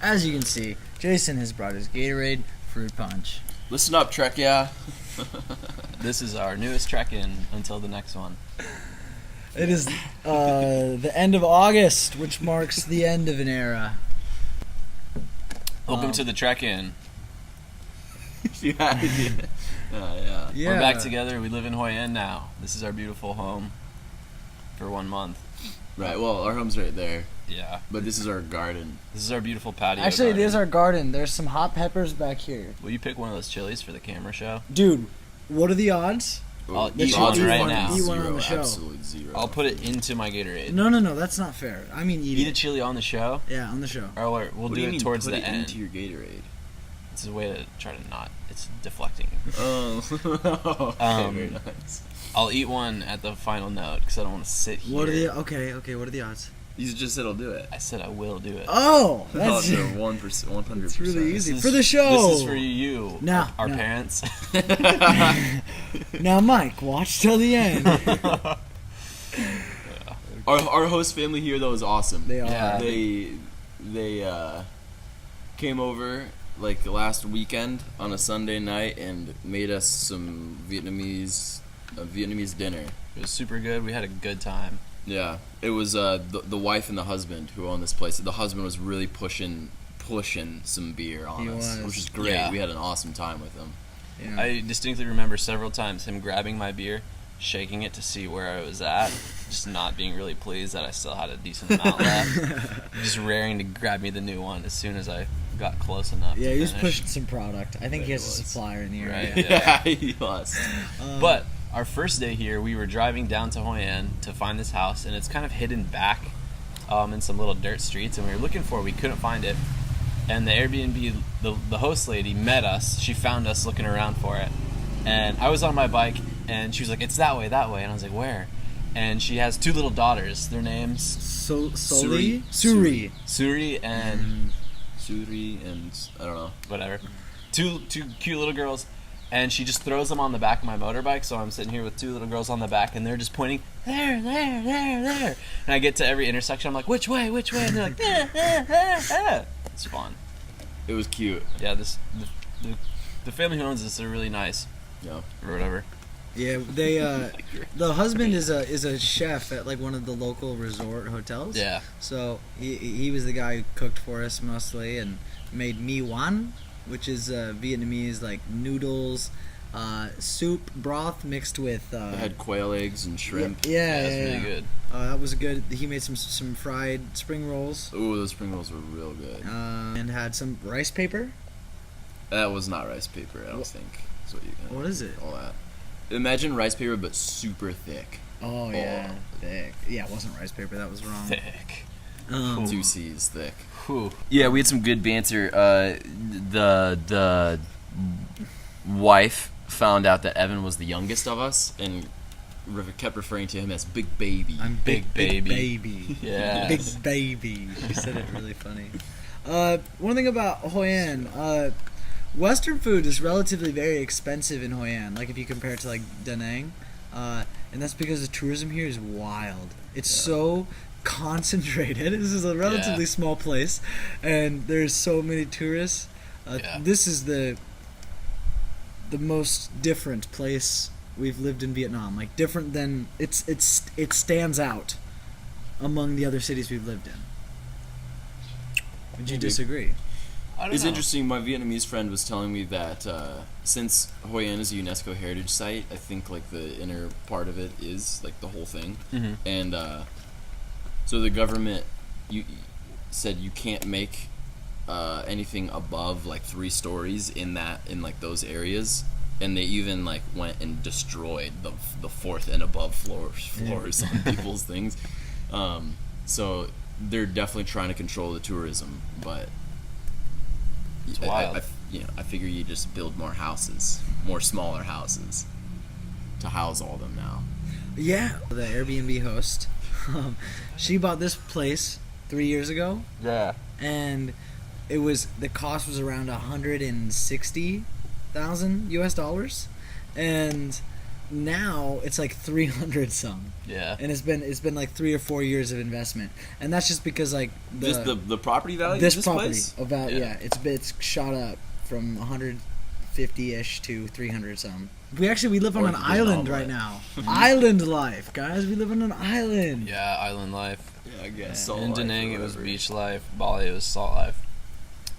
As you can see, Jason has brought his Gatorade fruit punch. Listen up, Trekyeah. This is our newest trek-in until the next one. It is the end of August, which marks the end of an era. Welcome to the trek-in. Yeah. We're back together. We live in Hoi An now. This is our beautiful home for 1 month. Right, well, our home's right there. Yeah. But this is our garden. This is our beautiful patio Actually, garden. it is our garden. There's some hot peppers back here. Will you pick one of those chilies for the camera show? Dude, what are the odds? I'll That eat you one eat right one- now. eat one on the show. Absolutely zero. I'll put it into my Gatorade. No, that's not fair. I mean, eat Eat a it. chili on the show? Yeah, on the show. Or we'll What do you it mean, towards put the it end. into your Gatorade? It's a way to try to not. It's deflecting. Oh. Okay, very nice. I'll eat one at the final note because I don't want to sit here. What are the okay? What are the odds? You just said I'll do it. I said I will do it. Oh, No, that's they're 100%. it's really easy This for is- the show. This is for you, No, our no. parents. Now, Mike, watch till the end. Our host family here though is awesome. They are. Yeah. They came over like last weekend on a Sunday night and made us some Vietnamese dinner. It was super good. We had a good time. Yeah, it was the wife and the husband who own this place. The husband was really pushing some beer on He us, was. which is great. Yeah. We had an awesome time with him. Yeah. I distinctly remember several times him grabbing my beer, shaking it to see where I was at, just not being really pleased that I still had a decent amount left. Just raring to grab me the new one as soon as I got close enough. Yeah, to he was finish. pushing some product. I think Right, he has he a was. supplier in the area. Right. Yeah, he was. But our first day here, we were driving down to Hoi An to find this house, and it's kind of hidden back in some little dirt streets, and we were looking for it. We couldn't find it. And the Airbnb, the host lady met us. She found us looking around for it. And I was on my bike, and she was like, it's that way. And I was like, where? And she has 2 little daughters. Their names? Suri? Suri. Suri and Suri and I don't know. whatever. Two cute little girls. And she just throws them on the back of my motorbike, so I'm sitting here with 2 little girls on the back, and they're just pointing, there. And I get to every intersection, I'm like, which way? And they're like, there. It's fun. It was cute. Yeah, the family who owns this are really nice, Yeah. or whatever. Yeah, they the husband is a chef at like one of the local resort hotels. Yeah. So he was the guy who cooked for us mostly and made mi wan, which is Vietnamese like noodles, soup broth mixed with. They had quail eggs and shrimp. Yeah, That's really good. That was good. He made some fried spring rolls. Ooh, those spring rolls were real good. And had some rice paper. That was not rice paper, I don't think. That's What is it? All that. Imagine rice paper, but super thick. Oh yeah, thick. Yeah, it wasn't rice paper. That was wrong. Thick. 2 C's thick. Whew. Yeah, we had some good banter. The wife found out that Evan was the youngest of us and kept referring to him as Big Baby. I'm Big baby. baby. Yes. Big baby. She said it really funny. One thing about Hoi An, Western food is relatively very expensive in Hoi An, like if you compare it to like Da Nang, and that's because the tourism here is wild. It's so concentrated. This is a relatively small place, and there's so many tourists. This is the most different place we've lived in Vietnam. Like different than it stands out among the other cities we've lived in. Would you disagree? I don't It's know. interesting. My Vietnamese friend was telling me that since Hoi An is a UNESCO heritage site, I think like the inner part of it is like the whole thing, Mhm. and so the government said you can't make anything above like 3 stories in like those areas, and they even like went and destroyed the 4th and above floors on people's things. So they're definitely trying to control the tourism, but. It's wild. I figure you just build more houses, more smaller houses, to house all of them now. Yeah. The Airbnb host, she bought this place 3 years ago, Yeah. and the cost was around $160,000 US, and now it's like 300 some. Yeah. And it's been like 3 or 4 years of investment, and that's just because like Just the property value. this of this property place? about it's shot up from 150-ish to 300 some. We live on Or an it's been island all right right. now. Island life, guys. We live on an island. Yeah, island life. Yeah, I guess. In Da Nang it was beach life. Bali it was salt life.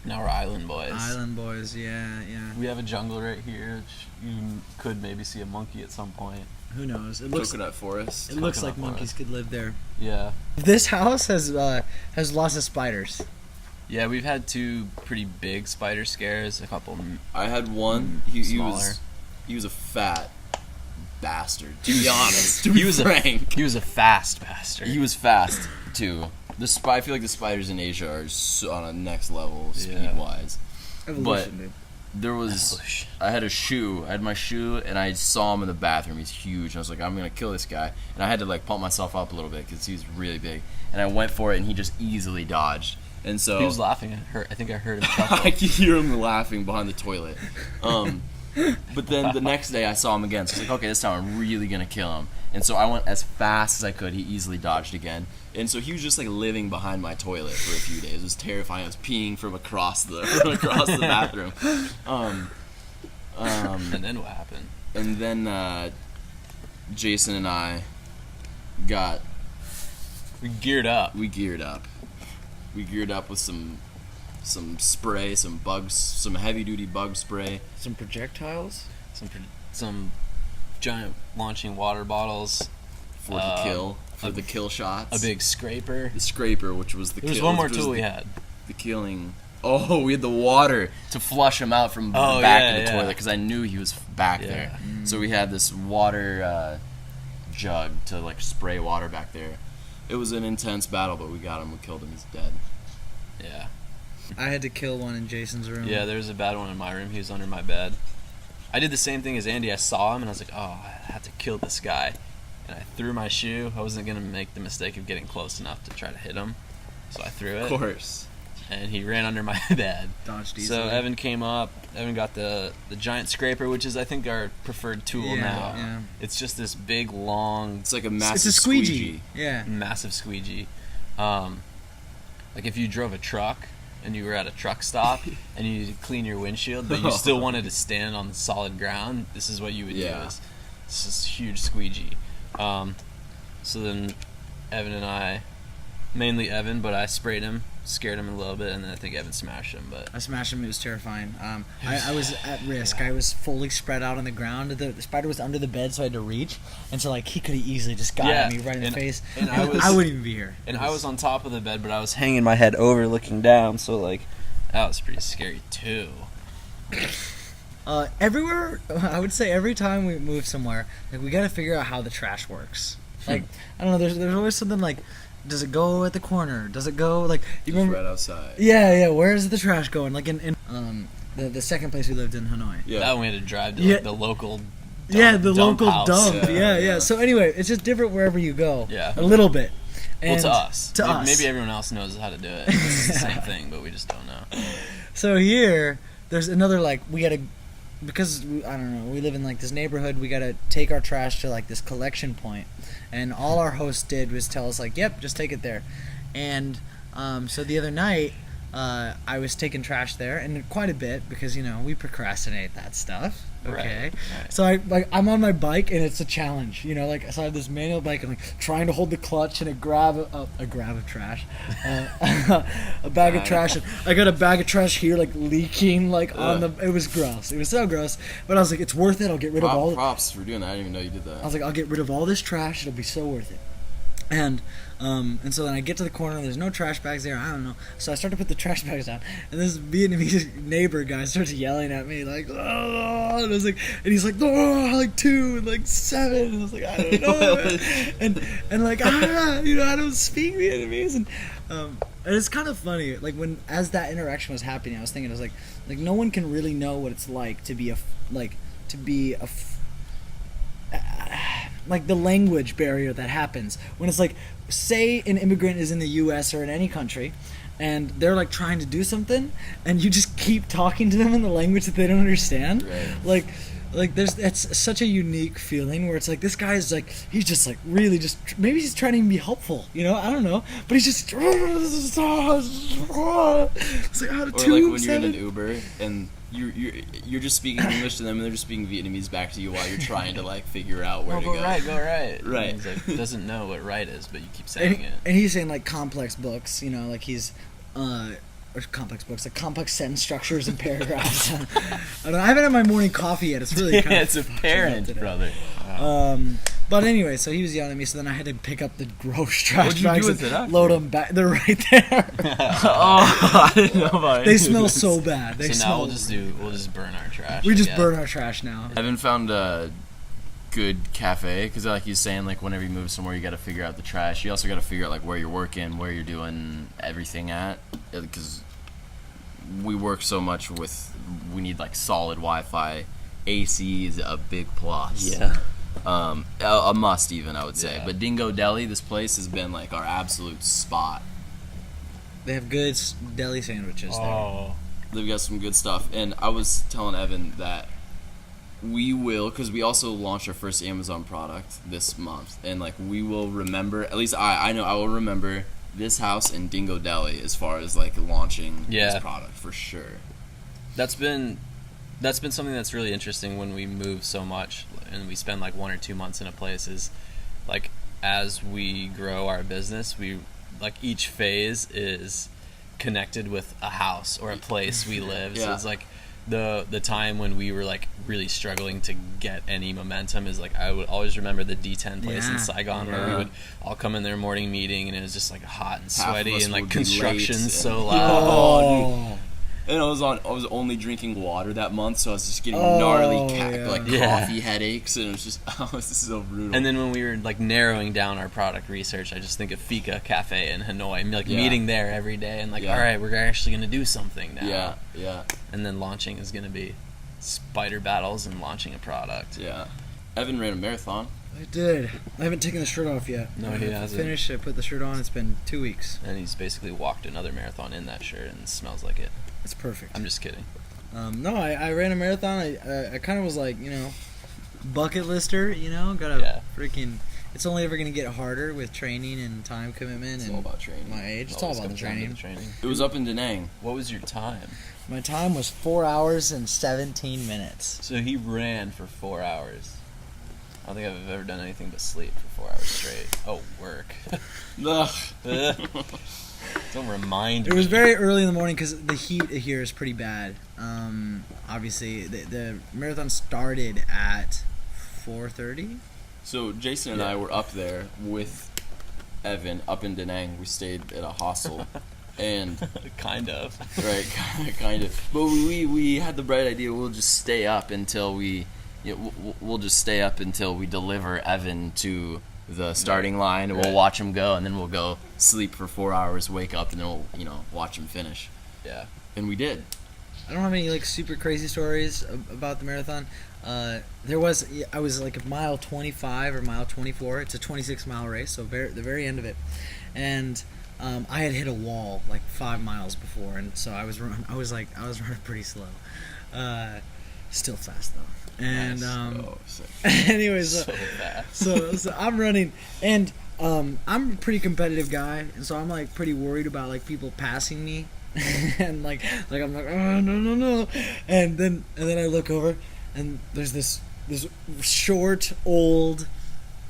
Now we're island boys. Island boys, yeah. We have a jungle right here. Which you could maybe see a monkey at some point. Who knows? It looks Coconut forest. like Coconut monkeys forest. could live there. Yeah. This house has lots of spiders. Yeah, we've had 2 pretty big spider scares. A couple. I had one. He Smaller. was a fat bastard. To be honest, to He be was frank, He was a fast bastard. he was fast too. I feel like the spiders in Asia are so on a next level speed wise. Evolution, dude. There was I had my shoe, and I saw him in the bathroom. He's huge, and I was like, I'm gonna kill this guy, and I had to like pump myself up a little bit because he's really big, and I went for it, and he just easily dodged, and so He was laughing. I think I heard him I chuckle. could hear him laughing behind the toilet. But then the next day I saw him again, so I was like, okay, this time I'm really gonna kill him. And so I went as fast as I could. He easily dodged again, and so he was just like living behind my toilet for a few days. It was terrifying. I was peeing from across the bathroom. And then what happened? And then Jason and I We geared up. we geared up. We geared up with some spray, some heavy duty bug spray. Some projectiles. Some giant launching water bottles. For the kill shots. A big scraper. The scraper, which was the There was kill, one more which was tool we had. the killing. Oh, we had the water to flush him out from the Oh, back yeah, of the yeah. toilet because I knew he was back Yeah. there. So we had this water jug to like spray water back there. It was an intense battle, but we got him. We killed him. He's dead. Yeah. I had to kill one in Jason's room. Yeah, there was a bad one in my room. He was under my bed. I did the same thing as Andy. I saw him and I was like, oh, I have to kill this guy. And I threw my shoe. I wasn't going to make the mistake of getting close enough to try to hit him. So I threw it. Of course. And he ran under my bed. Dodged easily. So Evan came up. Evan got the giant scraper, which is, I think, our preferred tool now. Yeah. It's just this big, long, It's like a massive It's a squeegee. Yeah. massive squeegee. Like if you drove a truck and you were at a truck stop and you needed to clean your windshield, but you still wanted to stand on the solid ground, this is what you would Yeah. do. It's this huge squeegee. So then Evan and I, mainly Evan, but I sprayed him, scared him a little bit, and then I think Evan smashed him. But I smashed him. It was terrifying. I was at risk. I was fully spread out on the ground. The spider was under the bed, so I had to reach. And so, like, he could have easily just got at me right in the face. and I wouldn't even be here. And I was on top of the bed, but I was hanging my head over, looking down. So like, that was pretty scary too. Everywhere, I would say every time we move somewhere, like, we got to figure out how the trash works. Like, I don't know, there's always something like, does it go at the corner? Does it go, like, you Just remember? right outside. Yeah, where's the trash going? Like, in the second place we lived in Hanoi. Yeah. That one we had to drive to Yeah. like, the local. Yeah, the dump local house. dump. Yeah, Yeah. So anyway, it's just different wherever you go. Yeah. A little bit. Well, And to us. To us. Maybe everyone else knows how to do it. It's the same thing, but we just don't know. So here, there's another, like, we gotta, because, I don't know, we live in, like, this neighborhood, we gotta take our trash to, like, this collection point. And all our host did was tell us, like, yep, just take it there. And so the other night, I was taking trash there, and quite a bit, because, you know, we procrastinate that stuff. Okay. Right. So I'm on my bike, and it's a challenge, you know, like, so I have this manual bike, and like trying to hold the clutch and a grab of trash, a bag of trash, and I got a bag of trash here, like, leaking, like, on the, it was gross, it was so gross, but I was like, it's worth it, I'll get rid of all, Props for doing that. I didn't even know you did that. I was like, I'll get rid of all this trash, it'll be so worth it. And so then I get to the corner, there's no trash bags there, I don't know. So I start to put the trash bags down, and this Vietnamese neighbor guy starts yelling at me, like, oh, and I was like, and he's like, oh, like 2, and like 7, and I was like, I don't know, man. and like, you know, I don't speak Vietnamese, and it's kind of funny, like, when, as that interaction was happening, I was thinking, I was like, no one can really know what it's like to be like the language barrier that happens when it's like, say an immigrant is in the US or in any country and they're like trying to do something and you just keep talking to them in the language that they don't understand. Right. Like It's such a unique feeling where it's like this guy is like he's just like really just maybe he's trying to be helpful, you know, I don't know, but he's just it's like out of Or like when you're in an Uber and you're just speaking English to them and they're just speaking Vietnamese back to you while you're trying to like figure out where to go. Go right. Right. And he's like doesn't know what right is, but you keep saying it. And he's saying like complex books, you know, like he's or complex books, like complex sentence structures and paragraphs. I don't know, I haven't had my morning coffee yet. It's really kind of it's apparent, brother. But anyway, so he was yelling at me, so then I had to pick up the gross trash What'd you bags do with it and after? load them back. They're right there. I didn't know about it. They smell so bad. They So smell. now we'll just burn our trash. We just I burn guess. our trash now. I haven't found a good cafe because like he's saying, like whenever you move somewhere you got to figure out the trash. You also got to figure out like where you're working, where you're doing everything at, because we work so much we need like solid Wi-Fi. AC is a big plus. Yeah. A must even, I would say. Yeah. But Dingo Deli, this place has been like our absolute spot. They have good deli sandwiches there. Oh. They've got some good stuff. And I was telling Evan that we will, because we also launched our first Amazon product this month, and like we will remember, at least I know I will remember this house and Dingo Deli as far as like launching this product for sure. That's been something that's really interesting when we move so much and we spend like 1 or 2 months in a place, is like as we grow our business, we like each phase is connected with a house or a place we live. So it's like the time when we were like really struggling to get any momentum is like I would always remember the D10 place in Saigon where we would all come in their morning meeting and it was just like hot and sweaty and like construction so loud. Oh. And I was only drinking water that month, so I was just getting gnarly coffee headaches, and it was just this is so brutal. And then when we were like narrowing down our product research, I just think of Fika Cafe in Hanoi, and like meeting there every day, and like, all right, we're actually gonna do something now. Yeah. And then launching is gonna be spider battles and launching a product. Yeah. Evan ran a marathon. I did. I haven't taken the shirt off yet. No, he hasn't. Finished. I put the shirt on. It's been 2 weeks. And he's basically walked another marathon in that shirt, and it smells like it. It's perfect. I'm just kidding. No, I ran a marathon. I kind of was like, you know, bucket lister, you know, gotta freaking. It's only ever gonna get harder with training and time commitment. It's and all about training. My age. It's all about the training. It was up in Da Nang. What was your time? My time was 4 hours and 17 minutes. So he ran for 4 hours. I don't think I've ever done anything but sleep for 4 hours straight. Oh, work. Don't remind me. It was very early in the morning because the heat here is pretty bad. Obviously, the marathon started at 4:30. So Jason and I were up there with Evan up in Da Nang. We stayed at a hostel, and kind of. Right, kind of. But we had the bright idea. We'll just stay up until we'll just stay up until we deliver Evan to the starting line, and we'll watch him go, and then we'll go sleep for 4 hours, wake up, and then we'll watch him finish. Yeah. And we did. I don't have any like super crazy stories about the marathon. I was like at mile 25 or mile 24. It's a 26-mile race, so the very end of it, and I had hit a wall like 5 miles before, and so I was running pretty slow. Still fast though. And anyways, so I'm running, and I'm a pretty competitive guy, and so I'm like pretty worried about like people passing me, and like I'm like, oh no, and then I look over, and there's this short old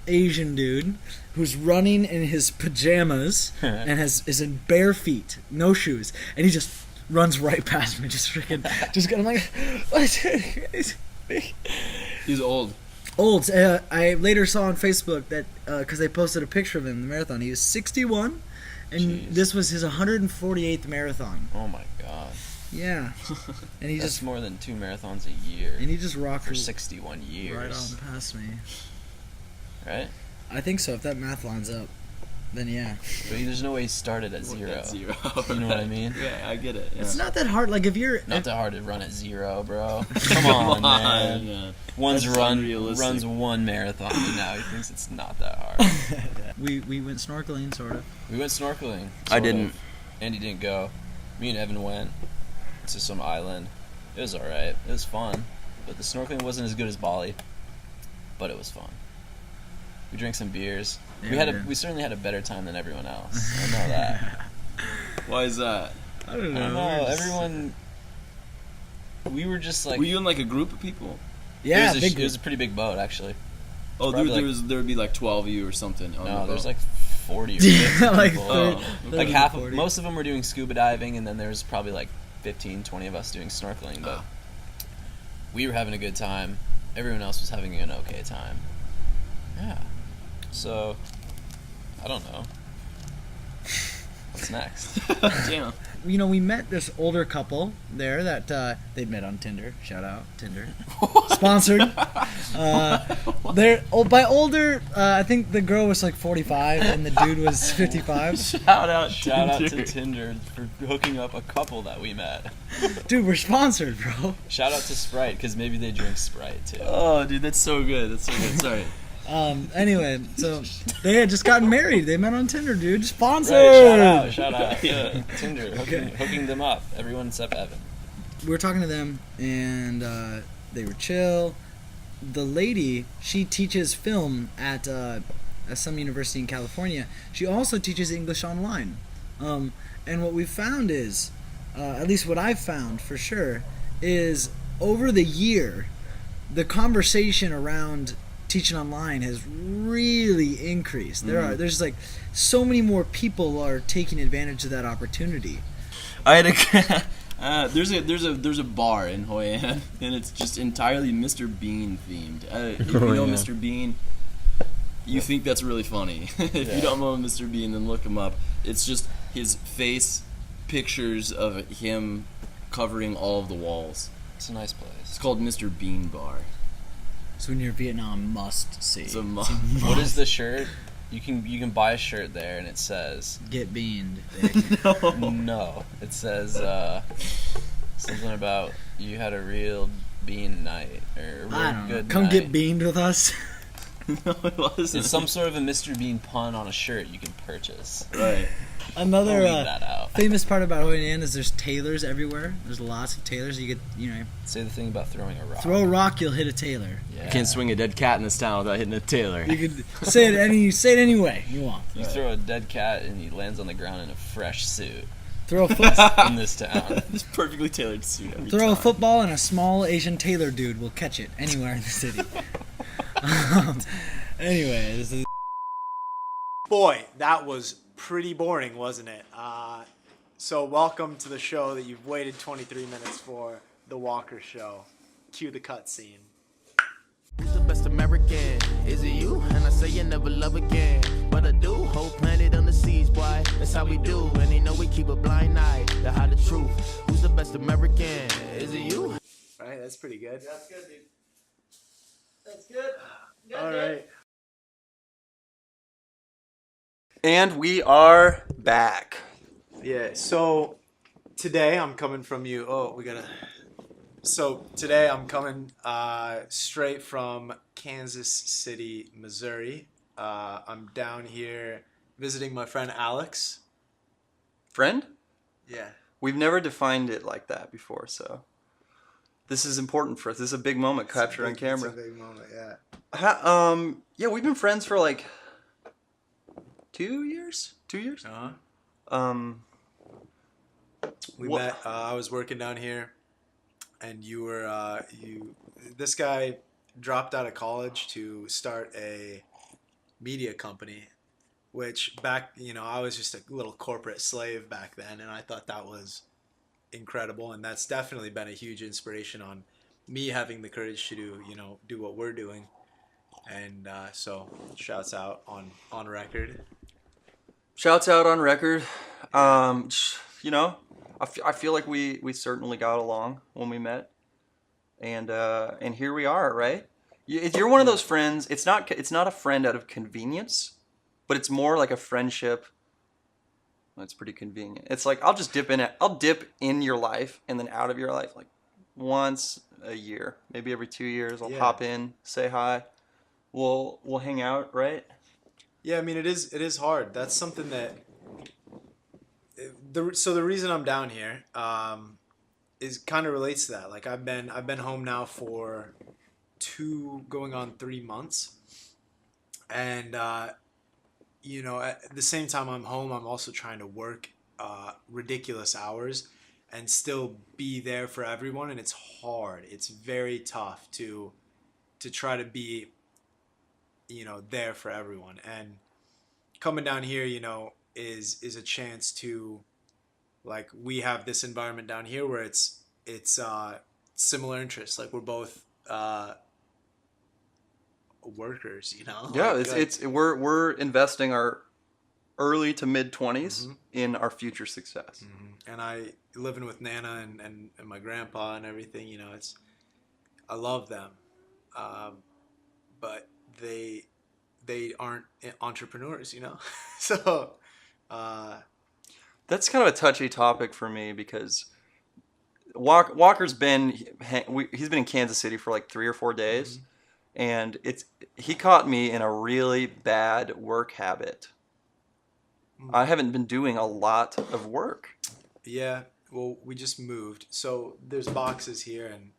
Asian dude who's running in his pajamas and is in bare feet, no shoes, and he just runs right past me, I'm like, He's old. I later saw on Facebook that because they posted a picture of him in the marathon. He was 61, and this was his 148th marathon. Oh my god. Yeah, and he That's more than 2 marathons a year. And he just rocked for 61 years. right on past me. Right? I think so. If that math lines up, then yeah. But there's no way he started at 0. At 0. You know what I mean? Yeah, I get it. Yeah. It's not that hard. Like if you're not that hard to run at 0, bro. Come on, man. Yeah. Runs 1 marathon, and now he thinks it's not that hard. We went snorkeling, sort of. We went snorkeling. I didn't. Andy didn't go. Me and Evan went to some island. It was alright. It was fun. but the snorkeling wasn't as good as Bali, but it was fun. We drank some beers. Yeah, we certainly had a better time than everyone else. I know that. Why is that? I don't know. I don't know. Everyone. We were just like. Were you in like a group of people? Yeah, it was a pretty big boat actually. Oh, there would be like 12 of you or something. No, there's like 40 or 50 like people. like half of most of them were doing scuba diving, and then there's probably like 15, 20 of us doing snorkeling. But we were having a good time. Everyone else was having an okay time. Yeah. So, I don't know. What's next? Damn. You know, we met this older couple there that they'd met on Tinder. Shout out Tinder, sponsored. They're by older. I think the girl was like 45 and the dude was 55. Shout out to Tinder for hooking up a couple that we met. Dude, we're sponsored, bro. Shout out to Sprite because maybe they drink Sprite too. Oh, dude, that's so good. That's so good. Sorry. Anyway, so they had just gotten married. They met on Tinder, dude. Sponsored. Right, shout out to Tinder, hooking them up. Everyone except Evan. We were talking to them, and they were chill. The lady, she teaches film at some university in California. She also teaches English online. And what we found is, at least what I've found for sure, is over the year, the conversation around teaching online has really increased. There's like so many more people are taking advantage of that opportunity. I had a there's a bar in Hoi An, and it's just entirely Mr. Bean themed. If you know Mr. Bean, you think that's really funny. If you don't know Mr. Bean, then look him up. It's just his face, pictures of him covering all of the walls. It's a nice place. It's called Mr. Bean Bar. So when you're in Vietnam, must see. It's a must. What is the shirt? You can buy a shirt there, and it says Get beaned. no. It says something about you had a real bean night or a real I don't know. good Come night. get beaned with us. No, it wasn't. It's some sort of a Mr. Bean pun on a shirt you can purchase. Right. I'll leave Another that out. famous part about Hoi An is there's tailors everywhere. There's lots of tailors. You could, Say the thing about throwing a rock. throw a rock, you'll hit a tailor. Yeah. You can't swing a dead cat in this town without hitting a tailor. You could say it any way you want. You throw a dead cat and he lands on the ground in a fresh suit Throw a foot, in this town. This perfectly tailored suit every throw time. a football, and a small Asian tailor dude will catch it anywhere in the city. Anyway, this is. Boy, that was pretty boring, wasn't it? So welcome to the show that you've waited 23 minutes for, The Walker Show. Cue the cutscene. Who's the best American? Is it you? And I say you never love again. But I do, whole planet on the seas, boy. That's how we do. And they know we keep a blind eye to hide the truth. Who's the best American? Is it you? All right, that's pretty good. That's good, dude. That's good. All right. And we are back. Yeah, so today I'm coming from you. So today I'm coming straight from Kansas City, Missouri. I'm down here visiting my friend Alex. Friend? Yeah. We've never defined it like that before, so this is important for us. This is a big moment captured on camera. It's a big moment, yeah. Yeah, we've been friends for like 2 years? 2 years? Uh-huh. We met, I was working down here, and this guy dropped out of college to start a media company, which back, I was just a little corporate slave back then, and I thought that was incredible, and that's definitely been a huge inspiration on me having the courage to do what we're doing, and so shouts out on record. Shouts out on record. I feel like we certainly got along when we met, and here we are, right? You're one of those friends. It's not a friend out of convenience, but it's more like a friendship. That's pretty convenient. It's like I'll dip in your life and then out of your life like once a year, maybe every 2 years. I'll hop in, say hi. We'll hang out, right? Yeah, I mean it is hard. That's something that. So the reason I'm down here is kind of relates to that. Like I've been home now for 3 months, and you know, at the same time I'm home, I'm also trying to work ridiculous hours and still be there for everyone, and it's hard. It's very tough to try to be, you know, there for everyone. And coming down here, you know, is a chance to, like, we have this environment down here where it's similar interests. Like we're both workers, you know. Yeah, Like, we're investing our early to mid 20s in our future success. and I living with Nana and my grandpa and everything, you know, I love them, but they aren't entrepreneurs, you know. So That's kind of a touchy topic for me because Walker's been he's been in Kansas City for like 3 or 4 days, and he caught me in a really bad work habit. I haven't been doing a lot of work. yeah, well, we just moved, so there's boxes here, and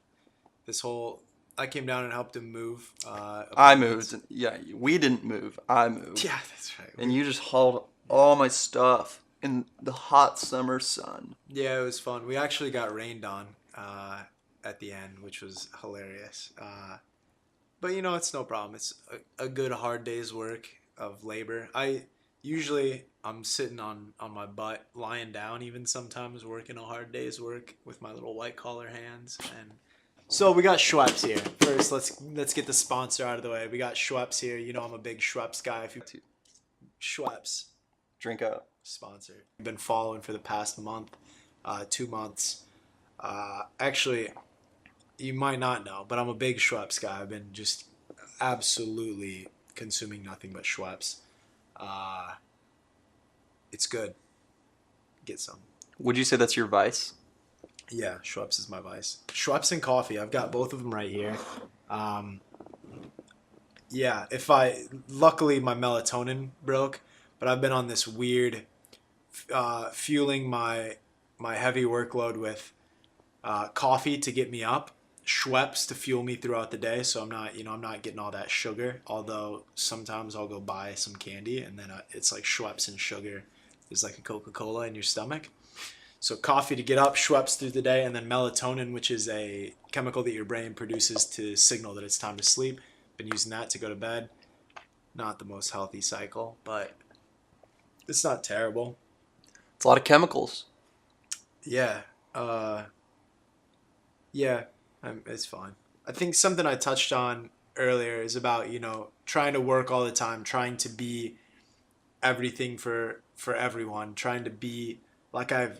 I came down and helped him move. I moved. Yeah, we didn't move. I moved. Yeah, that's right. And you just hauled all my stuff in the hot summer sun. Yeah, it was fun. We actually got rained on at the end, which was hilarious. But you know, it's no problem. It's a good hard day's work of labor. I'm sitting on my butt, lying down even sometimes, working a hard day's work with my little white collar hands. And so we got Schweppes here. First, let's get the sponsor out of the way. We got Schweppes here. You know I'm a big Schweppes guy. Schweppes. Drink up. Sponsor. I've been following for the past month, 2 months. Actually, you might not know, but I'm a big Schweppes guy. I've been just absolutely consuming nothing but Schweppes. It's good. Get some. Would you say that's your vice? Yeah, Schweppes is my vice. Schweppes and coffee. I've got both of them right here. Yeah, luckily my melatonin broke, but I've been on this weird fueling my heavy workload with coffee to get me up, Schweppes to fuel me throughout the day, so I'm not getting all that sugar. Although sometimes I'll go buy some candy, and then it's like Schweppes and sugar is like a Coca-Cola in your stomach. So coffee to get up, Schweppes through the day, and then melatonin, which is a chemical that your brain produces to signal that it's time to sleep. Been using that to go to bed. Not the most healthy cycle, but it's not terrible. It's a lot of chemicals. Yeah. It's fine. I think something I touched on earlier is about, you know, trying to work all the time, trying to be everything for everyone, trying to be like I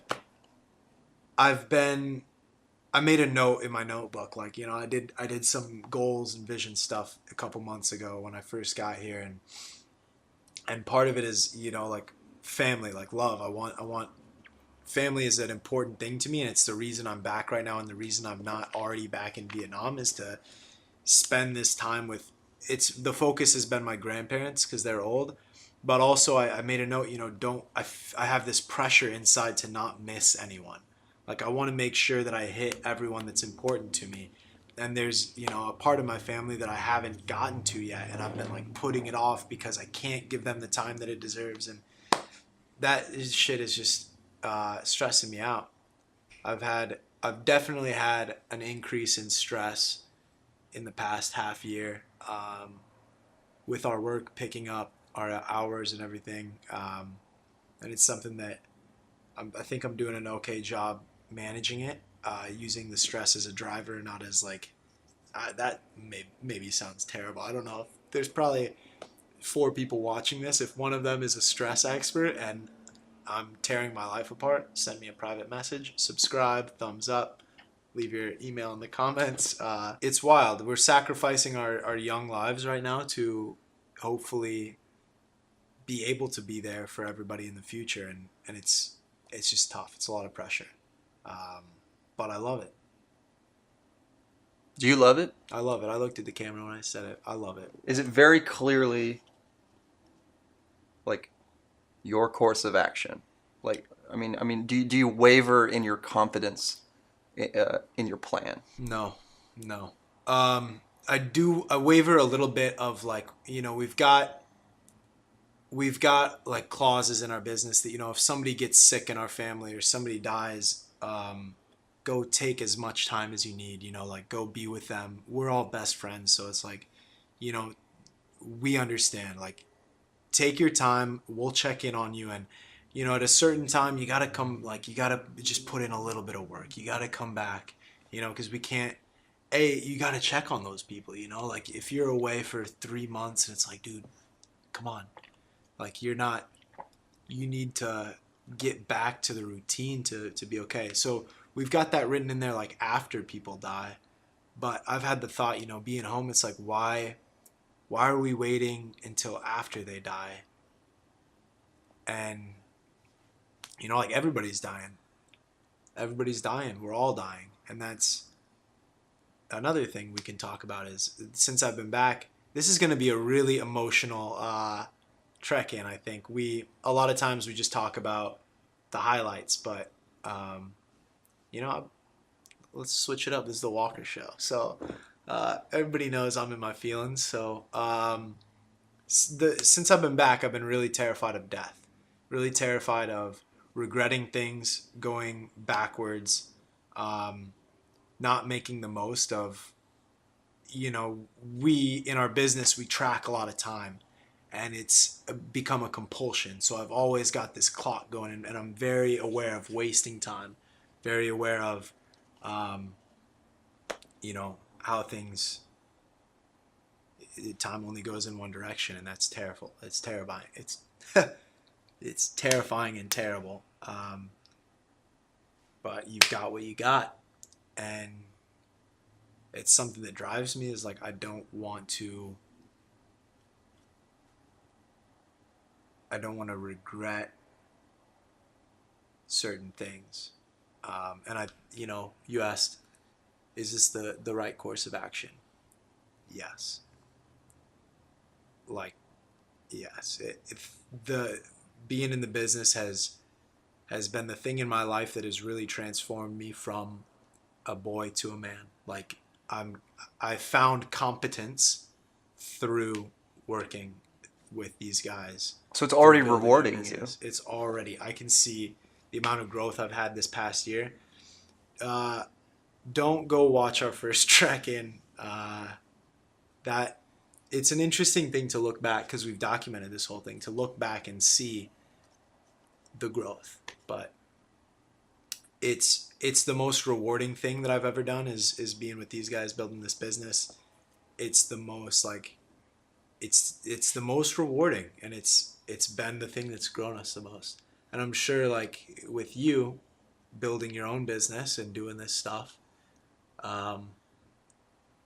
made a note in my notebook, like, you know, I did some goals and vision stuff a couple months ago when I first got here, and part of it is, you know, like family, like love. I want family is an important thing to me, and it's the reason I'm back right now, and the reason I'm not already back in Vietnam is to spend this time with. The focus has been my grandparents because they're old, but also I made a note, you know, I have this pressure inside to not miss anyone. Like I want to make sure that I hit everyone that's important to me, and there's, you know, a part of my family that I haven't gotten to yet, and I've been like putting it off because I can't give them the time that it deserves, and that shit is just stressing me out. I've definitely had an increase in stress in the past half year, with our work picking up our hours and everything, and it's something that I think I'm doing an okay job managing it, using the stress as a driver, not as like that maybe sounds terrible. I don't know. There's probably 4 people watching this. If one of them is a stress expert and I'm tearing my life apart, send me a private message, subscribe, thumbs up, leave your email in the comments. It's wild. We're sacrificing our young lives right now to hopefully be able to be there for everybody in the future, and it's just tough. It's a lot of pressure, but I love it. Do you love it? I love it. I looked at the camera when I said it. I love it. Is it very clearly like your course of action? Like, I mean, do you waver in your confidence in your plan? No. I waver a little bit of like, we've got like clauses in our business that, if somebody gets sick in our family or somebody dies, go take as much time as you need, like go be with them. We're all best friends. So it's like, we understand, like, take your time. We'll check in on you. And, at a certain time, you got to come, like, you got to just put in a little bit of work. You got to come back, because we can't, you got to check on those people, like if you're away for 3 months and it's like, dude, come on. Like you need to get back to the routine to be okay. So we've got that written in there, like after people die. But I've had the thought, being home, it's like, why are we waiting until after they die? And, like everybody's dying. Everybody's dying. We're all dying. And that's another thing we can talk about is, since I've been back, this is going to be a really emotional Trekyeah. I think a lot of times we just talk about the highlights, but let's switch it up. This is the Walker show, so everybody knows I'm in my feelings. So since I've been back, I've been really terrified of death, really terrified of regretting things, going backwards, not making the most of, we in our business, we track a lot of time. And it's become a compulsion. So I've always got this clock going, and I'm very aware of wasting time, very aware of, how things, time only goes in one direction, and that's terrible. It's terrifying. It's, it's terrifying and terrible. But you've got what you got, and it's something that drives me, is like, I don't want to regret certain things. And you asked, is this the right course of action? Yes. Like, yes. Being in the business has been the thing in my life that has really transformed me from a boy to a man. Like, I found competence through working with these guys. So it's already rewarding you. It's already, I can see the amount of growth I've had this past year. Don't go watch our first Trekyeah. That it's an interesting thing to look back, because we've documented this whole thing, to look back and see the growth. But it's the most rewarding thing that I've ever done is being with these guys, building this business. It's the most like, it's the most rewarding, and it's been the thing that's grown us the most. And I'm sure, like with you building your own business and doing this stuff,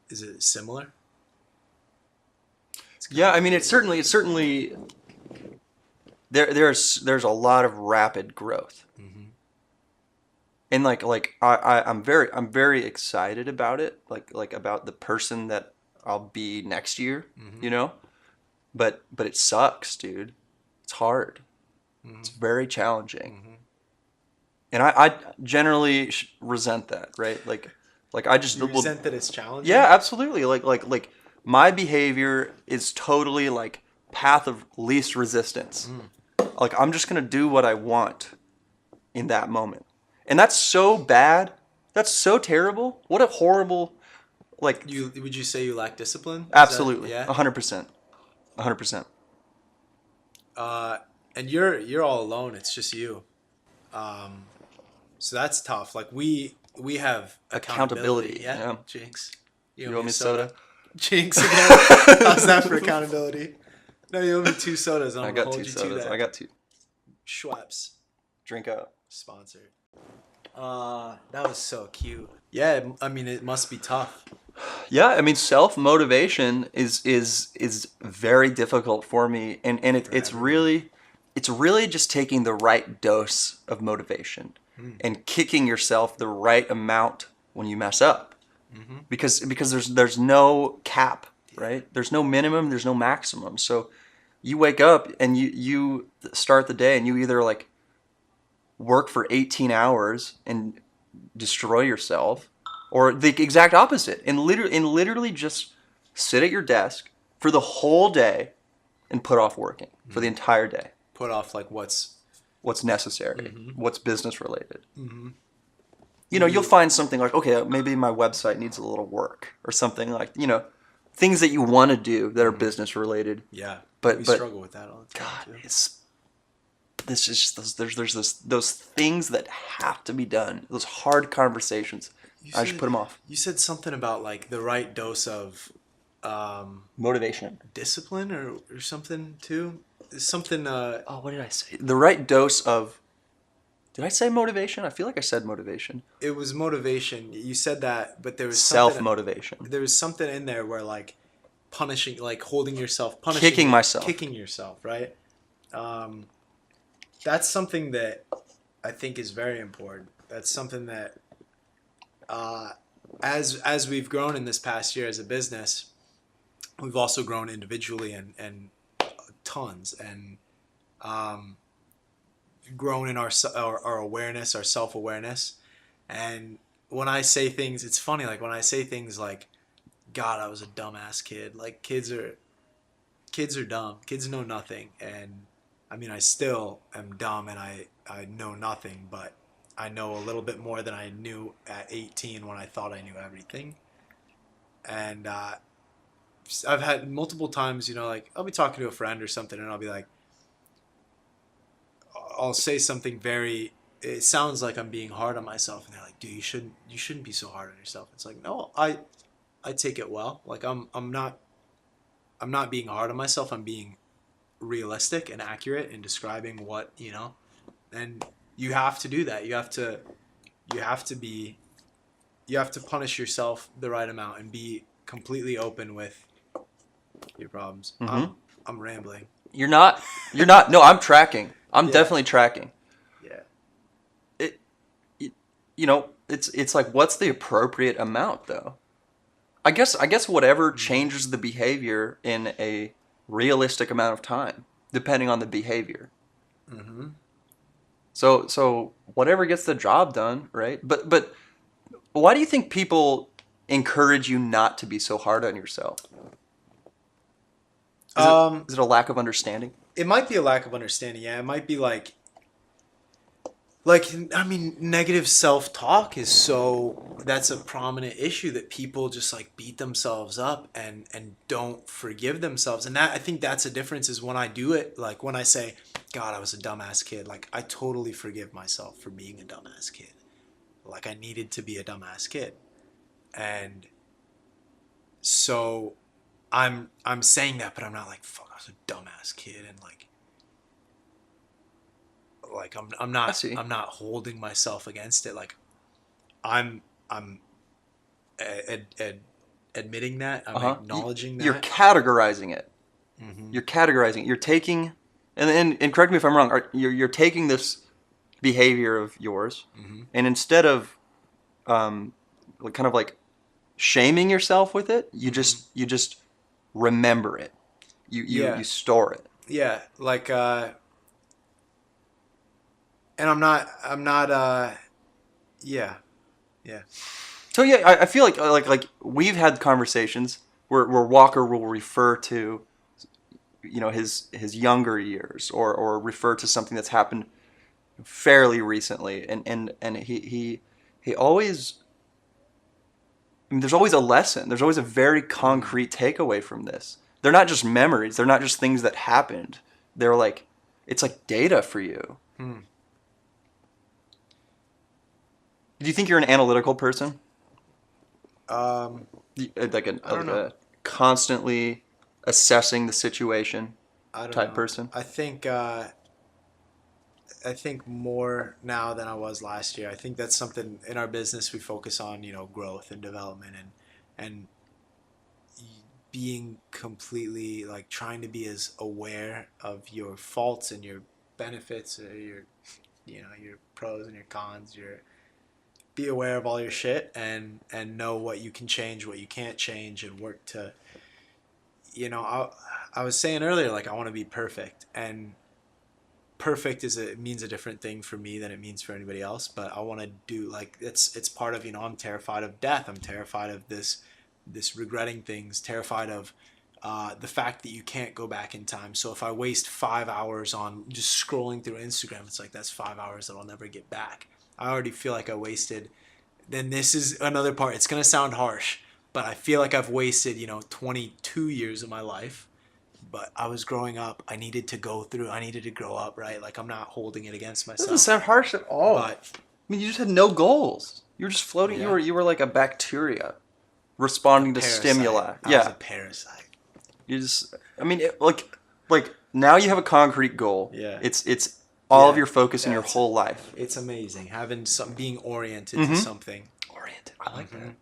is it similar? Yeah, I mean, it's certainly there's a lot of rapid growth. Mm-hmm. And I'm very excited about it, like about the person that I'll be next year, Mm-hmm. But it sucks, dude. It's hard. Mm-hmm. It's very challenging. Mm-hmm. And I generally resent that, right? Like I just You resent that it's challenging? Yeah, absolutely. Like my behavior is totally like path of least resistance. Like I'm just gonna do what I want in that moment, and that's so bad. That's so terrible. What a horrible, like. Would you say you lack discipline? Absolutely, yeah. 100%, 100%. And you're all alone. It's just you. So that's tough. Like we have accountability. Yeah. Jinx. You owe me soda. Jinx again. How's that for accountability? No, you owe me 2 sodas. I got 2 sodas. I got 2. Schweppes. Drink up. Sponsored. That was so cute. Yeah, I mean, it must be tough. Yeah, I mean, self-motivation is very difficult for me, and it's really just taking the right dose of motivation and kicking yourself the right amount when you mess up, because there's no cap, right? There's no minimum, there's no maximum. So you wake up and you start the day and you either like work for 18 hours and destroy yourself, or the exact opposite, and literally just sit at your desk for the whole day and put off working for the entire day. Put off like what's necessary, what's business related. Mm-hmm. You'll find something like, okay, maybe my website needs a little work, or something like, things that you want to do that are business related. Yeah, but we struggle with that all the time. God, too. this is just those things that have to be done. Those hard conversations. I should put them off. You said something about like the right dose of Motivation, discipline, or something too. Something. What did I say? The right dose of. Did I say motivation? I feel like I said motivation. It was motivation. You said that, but there was self-motivation. There was something in there where like punishing, like holding yourself, kicking yourself, right? That's something that I think is very important. That's something that, as we've grown in this past year as a business, we've also grown individually and tons, and grown in our awareness, our self-awareness. And when I say things, it's funny, like when I say things like, God, I was a dumbass kid. Like kids are dumb. Kids know nothing. And I mean, I still am dumb and I know nothing, but I know a little bit more than I knew at 18 when I thought I knew everything. And I've had multiple times, like I'll be talking to a friend or something and I'll be like, I'll say something it sounds like I'm being hard on myself, and they're like, dude, you shouldn't be so hard on yourself. It's like, no, I take it well. Like I'm not being hard on myself. I'm being realistic and accurate in describing what, and you have to do that. You have to punish yourself the right amount and be completely open with your problems. Mm-hmm. I'm rambling. You're not. No, I'm tracking. I'm definitely tracking. Yeah. It's like, what's the appropriate amount though? I guess whatever changes the behavior in a realistic amount of time, depending on the behavior. Mm-hmm. So whatever gets the job done, right? But why do you think people encourage you not to be so hard on yourself? Is it a lack of understanding? It might be a lack of understanding. Yeah, it might be like I mean, negative self-talk that's a prominent issue, that people just like beat themselves up and don't forgive themselves. And I think that's a difference, is when I do it, like when I say, God, I was a dumbass kid, like I totally forgive myself for being a dumbass kid. Like I needed to be a dumbass kid. And so I'm saying that, but I'm not like, fuck, I was a dumbass kid, and like I'm not holding myself against it. Like I'm admitting that. I'm acknowledging that. You're categorizing it. Mm-hmm. You're categorizing it. You're taking, and correct me if I'm wrong, you're taking this behavior of yours, mm-hmm. and instead of kind of like shaming yourself with it, you just remember it. You store it. Yeah, like and I'm not yeah. So yeah, I feel like we've had conversations where Walker will refer to, his younger years, or refer to something that's happened fairly recently, and he always, I mean, there's always a lesson. There's always a very concrete takeaway from this. They're not just memories. They're not just things that happened. They're like, it's like data for you. Do you think you're an analytical person? Like a constantly assessing the situation type person? I think more now than I was last year. I think that's something in our business we focus on, growth and development, and being completely, like, trying to be as aware of your faults and your benefits, or your pros and your cons, be aware of all your shit, and know what you can change, what you can't change, and work to, I was saying earlier, like, I want to be perfect, and perfect means a different thing for me than it means for anybody else, but I want to do, like, it's part of, I'm terrified of death. I'm terrified of this regretting things, terrified of the fact that you can't go back in time. So if I waste 5 hours on just scrolling through Instagram, it's like that's 5 hours that I'll never get back. I already feel like I wasted. Then this is another part. It's going to sound harsh, but I feel like I've wasted, 22 years of my life. But I was growing up. I needed to grow up, right? Like, I'm not holding it against It myself. doesn't sound harsh at all. But I mean, you just had no goals. You were just floating. Yeah. You were like a bacteria responding to stimuli. I was a parasite. You just. I mean, like now you have a concrete goal. Yeah. It's all of your focus in your it's- whole life. It's amazing having being oriented to something. Oriented. I like that.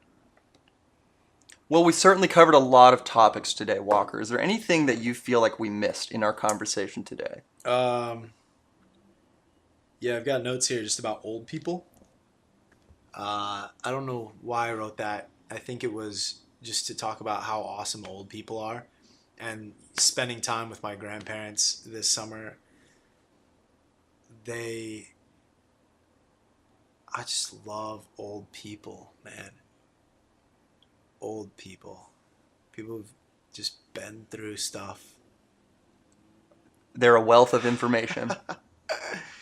Well, we certainly covered a lot of topics today, Walker. Is there anything that you feel like we missed in our conversation today? Yeah, I've got notes here just about old people. I don't know why I wrote that. I think it was just to talk about how awesome old people are, and spending time with my grandparents this summer. I just love old people, man. Old people. People who've just been through stuff. They're a wealth of information.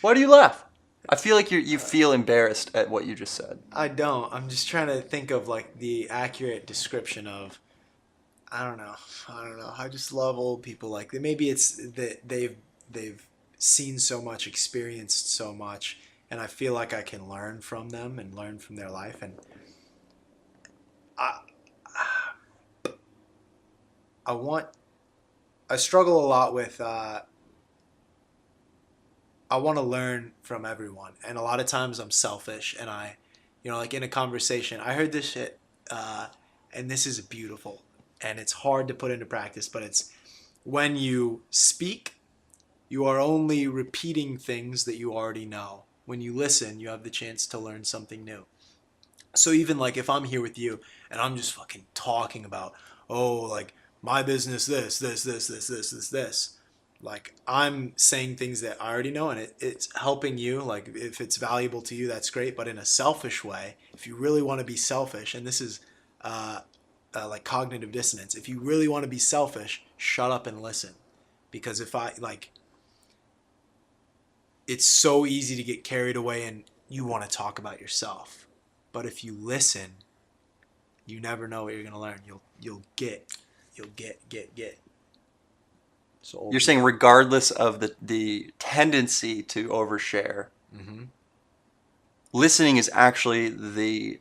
Why do you laugh? I feel like you feel embarrassed at what you just said. I don't. I'm just trying to think of like the accurate description of. I don't know. I just love old people. Like, maybe it's that they've seen so much, experienced so much, and I feel like I can learn from them and learn from their life. And I struggle a lot with. I want to learn from everyone, and a lot of times I'm selfish, and like in a conversation, I heard this shit, and this is beautiful, and it's hard to put into practice, but it's when you speak, you are only repeating things that you already know. When you listen, you have the chance to learn something new. So even like if I'm here with you and I'm just fucking talking about, like my business, this. Like, I'm saying things that I already know, and it's helping you. Like, if it's valuable to you, that's great. But in a selfish way, if you really want to be selfish, and this is like cognitive dissonance, if you really want to be selfish, shut up and listen. Because it's so easy to get carried away and you want to talk about yourself. But if you listen, you never know what you're going to learn. You'll get. So You're saying regardless of the tendency to overshare, listening is actually the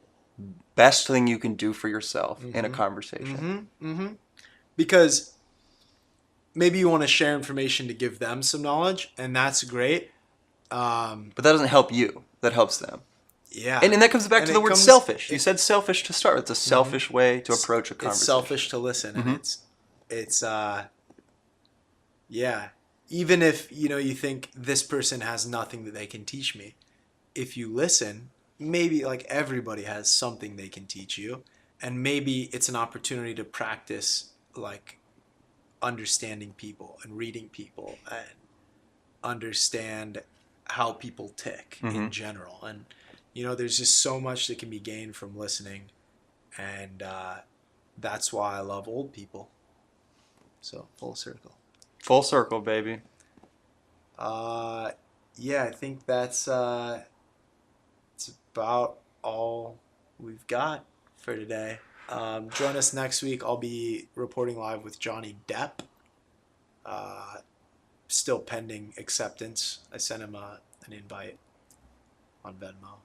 best thing you can do for yourself in a conversation. Because maybe you want to share information to give them some knowledge, and that's great. But that doesn't help you. That helps them. Yeah. And that comes back to the word selfish. You said selfish to start. It's a selfish way to approach a conversation. It's selfish to listen, and it's yeah. Even if, you think this person has nothing that they can teach me, if you listen, maybe like everybody has something they can teach you, and maybe it's an opportunity to practice like understanding people and reading people and understand how people tick in general. And there's just so much that can be gained from listening, and that's why I love old people. So full circle. Full circle, baby. Yeah, I think that's it's about all we've got for today. Join us next week. I'll be reporting live with Johnny Depp. Still pending acceptance. I sent him an invite on Venmo.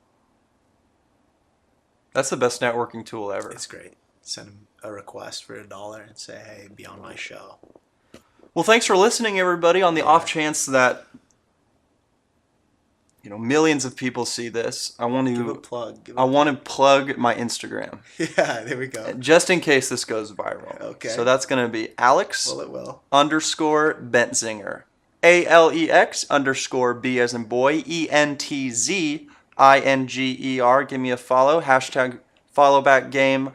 That's the best networking tool ever. It's great. Send him a request for $1 and say, hey, be on my show. Well, thanks for listening, everybody. On the off chance that millions of people see this, I want Give a to plug. I want to plug my Instagram. Yeah, there we go. Just in case this goes viral. Okay. So that's going to be Alex Well, it will. _Bentzinger. ALEX_B as in boy, ENTZINGER. Give me a follow. Hashtag follow back game.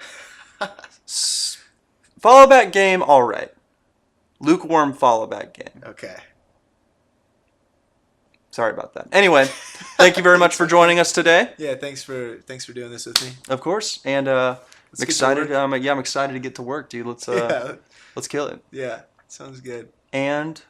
Follow back game, all right. Lukewarm follow back game. Okay. Sorry about that. Anyway, thank you very much for joining us today. Yeah, thanks for doing this with me. Of course, and I'm get to excited. work. I'm excited to get to work, dude. Let's Yeah, let's kill it. yeah, sounds good. And